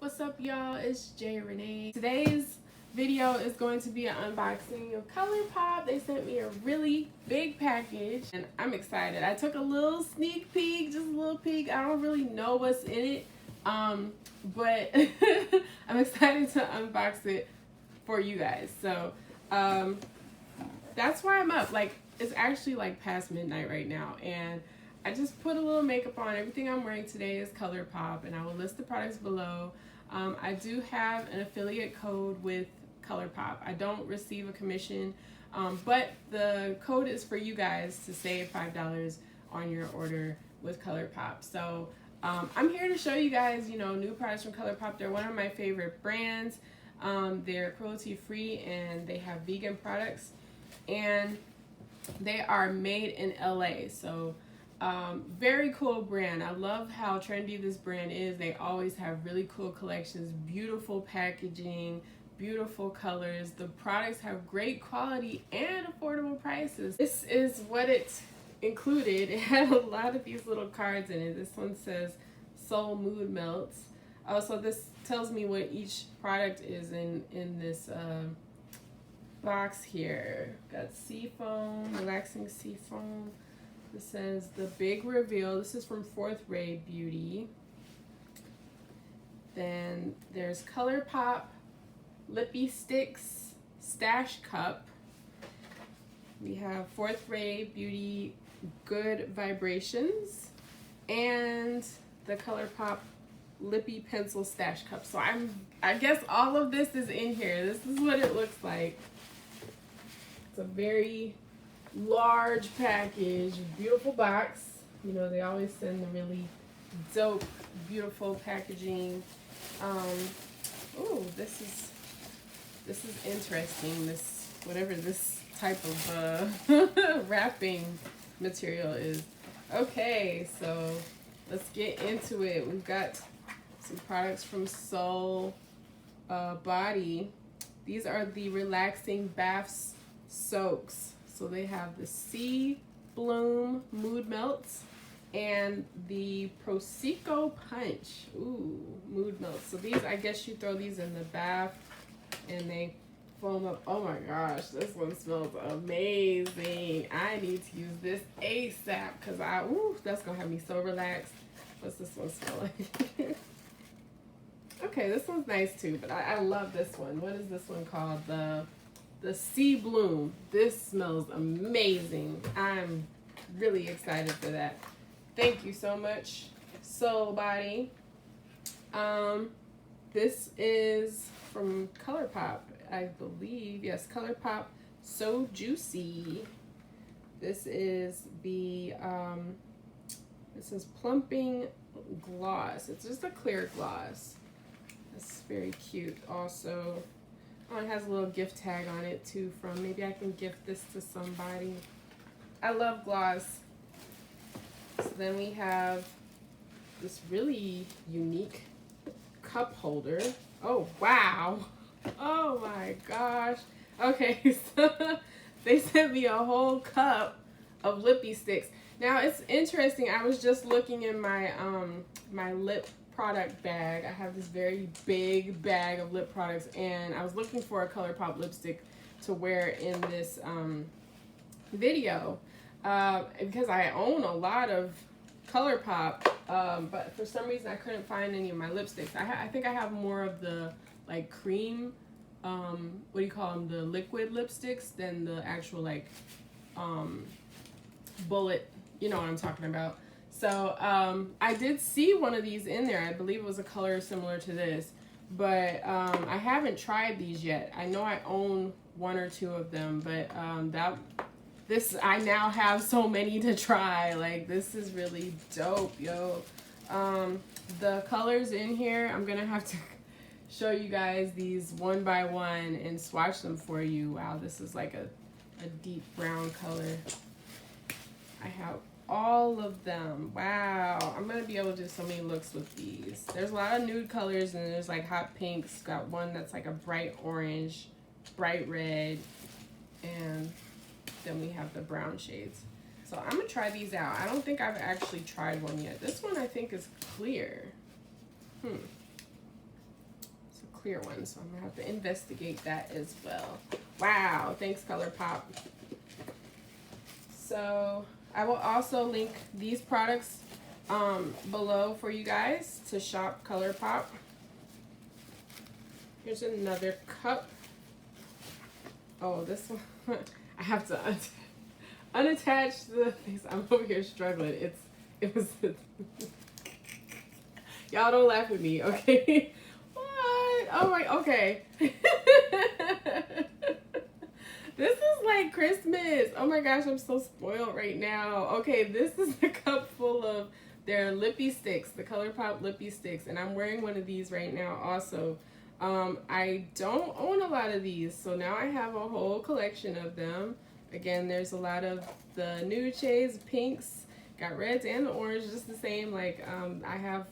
what's up, y'all? It's J Renee. Today's video is going to be an unboxing of ColourPop. They sent me a really big package and I'm excited. I took a little sneak peek, just a little peek. I don't really know what's in it, but I'm excited to unbox it for you guys. So that's why I'm up. Like, it's actually like past midnight right now, and I just put a little makeup on. Everything I'm wearing today is ColourPop, and I will list the products below. I do have an affiliate code with ColourPop. I don't receive a commission, but the code is for you guys to save $5 on your order with ColourPop. So I'm here to show you guys, new products from ColourPop. They're one of my favorite brands. They're cruelty-free and they have vegan products, and they are made in LA. So very cool brand. I love how trendy this brand is. They always have really cool collections, beautiful packaging, beautiful colors. The products have great quality and affordable prices. This is what it included. It had a lot of these little cards in it. This one says Soul Mood Melts. Oh, so this tells me what each product is in this box here. Got Seafoam, relaxing seafoam. This says The Big Reveal. This is from Fourth Ray Beauty. Then there's ColourPop Lippy Sticks Stash Cup. We have Fourth Ray Beauty Good Vibrations, and the ColourPop Lippy Pencil Stash Cup. So I guess all of this is in here. This is what it looks like. It's a very large package, beautiful box. They always send the really dope, beautiful packaging. Oh, this is interesting. This, whatever this type of wrapping material is. Okay, so let's get into it. We've got some products from Soul Body. These are the relaxing bath soaks. So they have the Sea Bloom Mood Melts and the Prosecco Punch. Ooh, Mood Melts. So these, I guess you throw these in the bath and they foam up. Oh my gosh, this one smells amazing. I need to use this ASAP because that's gonna have me so relaxed. What's this one smell like? Okay, this one's nice too, but I love this one. What is this one called? The Sea Bloom. This smells amazing. I'm really excited for that. Thank you so much, Soul Body. This is from ColourPop, I believe. Yes, ColourPop So Juicy. This is the this is Plumping Gloss. It's just a clear gloss. It's very cute also. Oh, it has a little gift tag on it too from, maybe I can gift this to somebody. I love gloss. So then we have this really unique cup holder. Oh, wow. Oh my gosh. Okay, so they sent me a whole cup of lippy sticks. Now it's interesting. I was just looking in my my lip product bag. I have this very big bag of lip products, and I was looking for a ColourPop lipstick to wear in this video because I own a lot of ColourPop, but for some reason I couldn't find any of my lipsticks. I think I have more of the like cream, what do you call them, the liquid lipsticks than the actual like bullet, you know what I'm talking about. So I did see one of these in there. I believe it was a color similar to this, but I haven't tried these yet. I know I own one or two of them, but I now have so many to try. Like, this is really dope, yo. The colors in here, I'm gonna have to show you guys these one by one and swatch them for you. Wow, this is like a deep brown color. I have all of them. Wow, I'm gonna be able to do so many looks with these. There's a lot of nude colors, and there's like hot pinks. Got one that's like a bright orange, bright red, and then we have the brown shades. So I'm gonna try these out. I don't think I've actually tried one yet. This one I think is clear. clear one, so I'm gonna have to investigate that as well. Wow, thanks ColourPop. So I will also link these products below for you guys to shop ColourPop. Here's another cup. Oh, this one I have to unattach the things. I'm over here struggling. It was y'all don't laugh at me, okay? What? Oh my, okay. This is like Christmas. Oh my gosh, I'm so spoiled right now. Okay, this is a cup full of their lippy sticks, the ColourPop lippy sticks, and I'm wearing one of these right now also. I don't own a lot of these, so now I have a whole collection of them. Again, there's a lot of the nude shades, pinks, got reds and the orange, just the same. Like, I have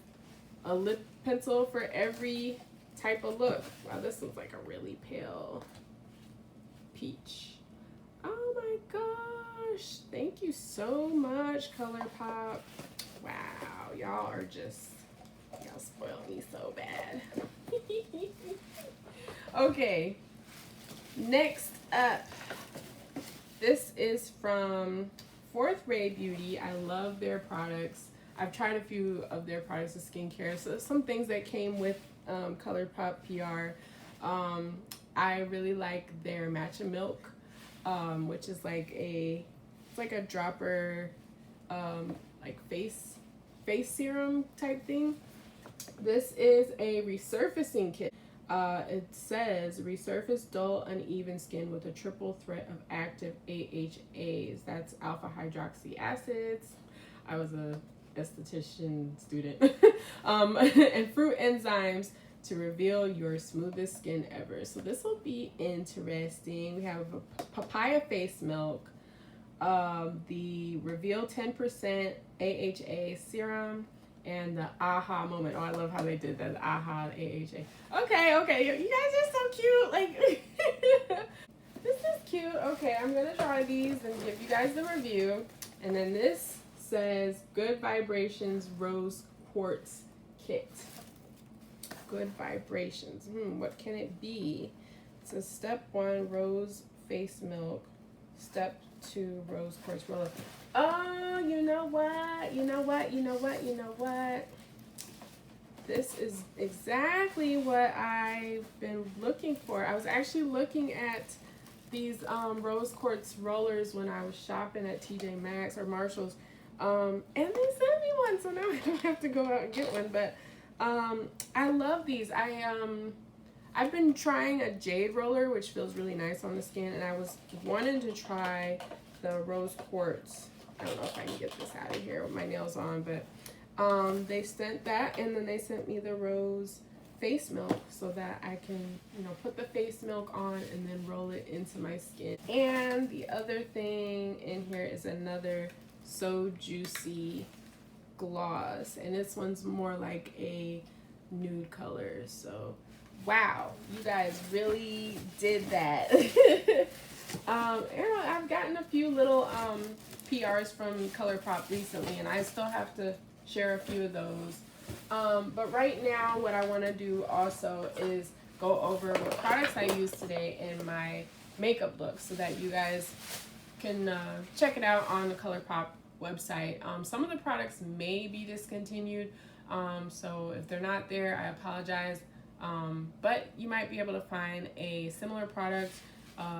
a lip pencil for every type of look. Wow, this looks like a really pale peach. Oh my gosh, thank you so much, ColourPop. Wow, y'all spoil me so bad. Okay, next up, this is from Fourth Ray Beauty. I love their products. I've tried a few of their products of skincare, so some things that came with ColourPop PR. I really like their Matcha Milk, which is like it's like a dropper, like face serum type thing. This is a resurfacing kit. It says resurface dull, uneven skin with a triple threat of active AHAs. That's alpha hydroxy acids. I was a esthetician student. And fruit enzymes to reveal your smoothest skin ever. So this will be interesting. We have a papaya face milk, the Reveal 10% AHA serum, and the aha moment. Oh, I love how they did that. The aha, the AHA. Okay, you guys are so cute. Like, this is cute. Okay, I'm gonna try these and give you guys the review. And then this says Good Vibrations Rose Quartz Kit. Good Vibrations. What can it be? It says step 1, rose face milk. Step 2, rose quartz roller. Oh, you know what? This is exactly what I've been looking for. I was actually looking at these rose quartz rollers when I was shopping at TJ Maxx or Marshall's. And they sent me one, so now I don't have to go out and get one. But I love these. I've been trying a jade roller, which feels really nice on the skin, and I was wanting to try the rose quartz. I don't know if I can get this out of here with my nails on, but they sent that, and then they sent me the rose face milk so that I can, put the face milk on and then roll it into my skin. And the other thing in here is another So Juicy gloss, and this one's more like a nude color. So wow, you guys really did that. I've gotten a few little PRs from ColourPop recently, and I still have to share a few of those. But right now, what I want to do also is go over what products I used today in my makeup look so that you guys can check it out on the ColourPop website. Some of the products may be discontinued, so if they're not there, I apologize. But you might be able to find a similar product,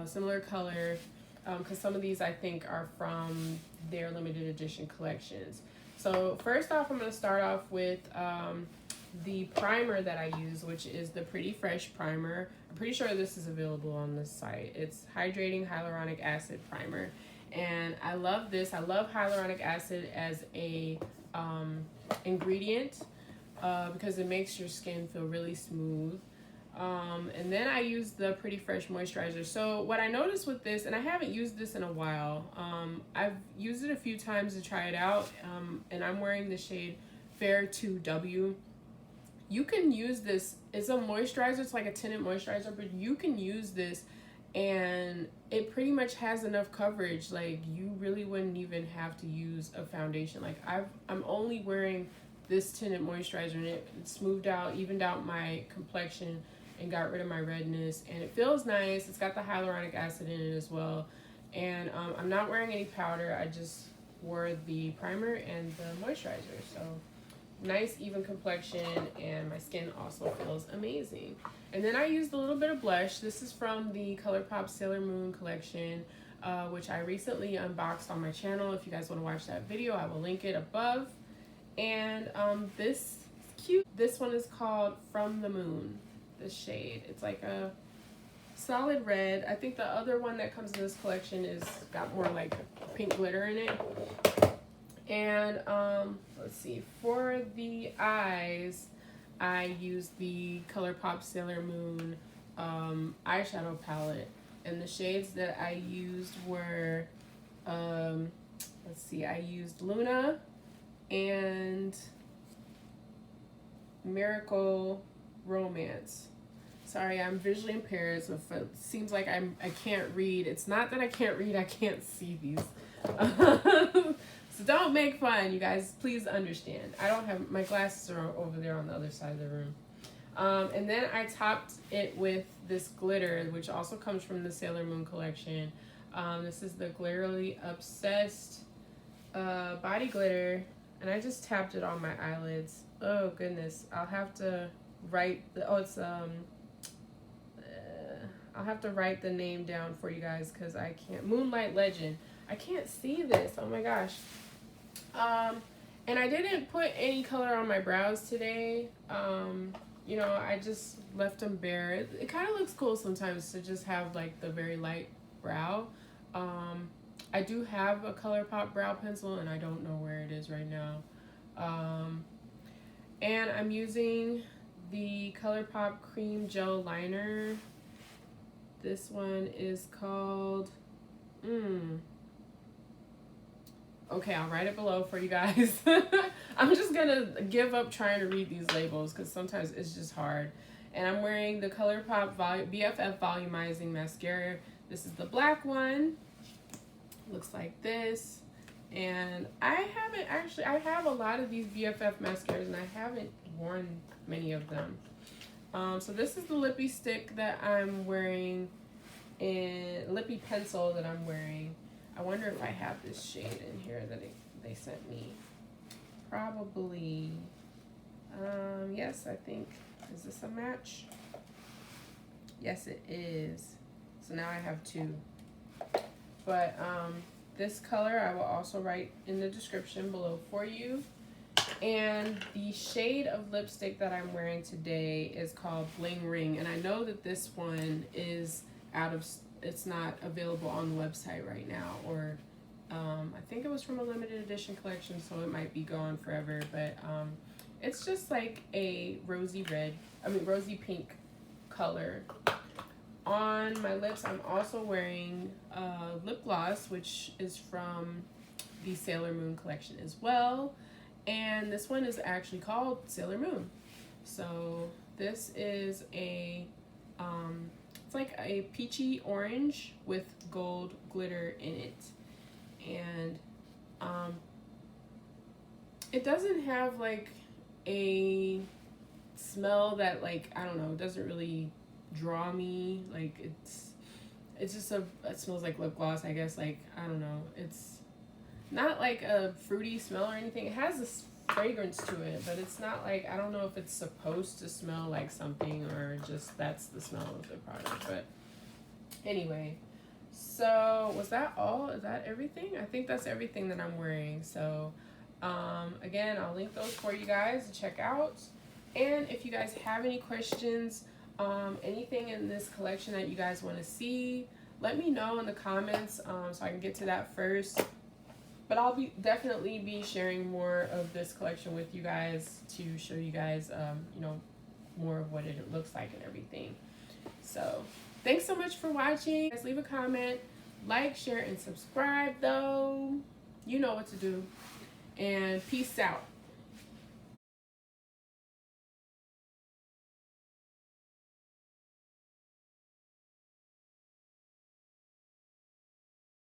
similar color, because some of these I think are from their limited edition collections. So first off, I'm going to start off with the primer that I use, which is the Pretty Fresh primer. I'm pretty sure this is available on the site. It's Hydrating Hyaluronic Acid Primer. And I love this. I love hyaluronic acid as a ingredient because it makes your skin feel really smooth. And then I use the Pretty Fresh moisturizer. So what I noticed with this, and I haven't used this in a while, I've used it a few times to try it out, and I'm wearing the shade Fair 2W. You can use this, it's a moisturizer, it's like a tinted moisturizer, but you can use this and it pretty much has enough coverage. Like, you really wouldn't even have to use a foundation. Like, I'm only wearing this tinted moisturizer, and it smoothed out, evened out my complexion, and got rid of my redness, and it feels nice. It's got the hyaluronic acid in it as well. And I'm not wearing any powder. I just wore the primer and the moisturizer. So nice even complexion, and my skin also feels amazing. And then I used a little bit of blush. This is from the ColourPop Sailor Moon collection, which I recently unboxed on my channel. If you guys want to watch that video, I will link it above. And this is cute. This one is called From the Moon, this shade. It's like a solid red. I think the other one that comes in this collection is got more like pink glitter in it. And let's see, for the eyes, I used the ColourPop Sailor Moon eyeshadow palette, and the shades that I used were let's see, I used Luna and Miracle Romance. Sorry, I'm visually impaired, so if it seems like I can't read, it's not that I can't read, I can't see these. So don't make fun, you guys. Please understand. I don't have, my glasses are over there on the other side of the room. And then I topped it with this glitter, which also comes from the Sailor Moon collection. This is the Glitterly Obsessed body glitter, and I just tapped it on my eyelids. Oh goodness, I'll have to write the, I'll have to write the name down for you guys because I can't. Moonlight Legend. I can't see this. Oh my gosh. And I didn't put any color on my brows today. You know, I just left them bare. It kind of looks cool sometimes to just have like the very light brow. I do have a ColourPop brow pencil, and I don't know where it is right now. And I'm using the ColourPop Cream Gel Liner. This one is called, okay, I'll write it below for you guys. I'm just gonna give up trying to read these labels because sometimes it's just hard. And I'm wearing the ColourPop BFF Volumizing Mascara. This is the black one. Looks like this. And I have a lot of these BFF mascaras, and I haven't worn many of them. So this is the lippy stick that I'm wearing, and lippy pencil that I'm wearing. I wonder if I have this shade in here that they sent me. Probably. Yes, I think. Is this a match? Yes, it is. So now I have two. But this color I will also write in the description below for you. And the shade of lipstick that I'm wearing today is called Bling Ring. And I know that this one is it's not available on the website right now, or I think it was from a limited edition collection, so it might be gone forever. But it's just like a rosy pink color. On my lips, I'm also wearing lip gloss, which is from the Sailor Moon collection as well. And this one is actually called Sailor Moon. So this is a, it's like a peachy orange with gold glitter in it. And it doesn't have like a smell that, like, I don't know, doesn't really draw me. Like it's just it smells like lip gloss, I guess. Like, I don't know, it's not like a fruity smell or anything. It has this fragrance to it, but it's not like, I don't know if it's supposed to smell like something or just that's the smell of the product. But anyway, so was that all? Is that everything? I think that's everything that I'm wearing. So again, I'll link those for you guys to check out. And if you guys have any questions, anything in this collection that you guys want to see, let me know in the comments so I can get to that first. But I'll definitely be sharing more of this collection with you guys to show you guys, you know, more of what it looks like and everything. So thanks so much for watching. Guys, leave a comment, like, share, and subscribe though. You know what to do. And peace out.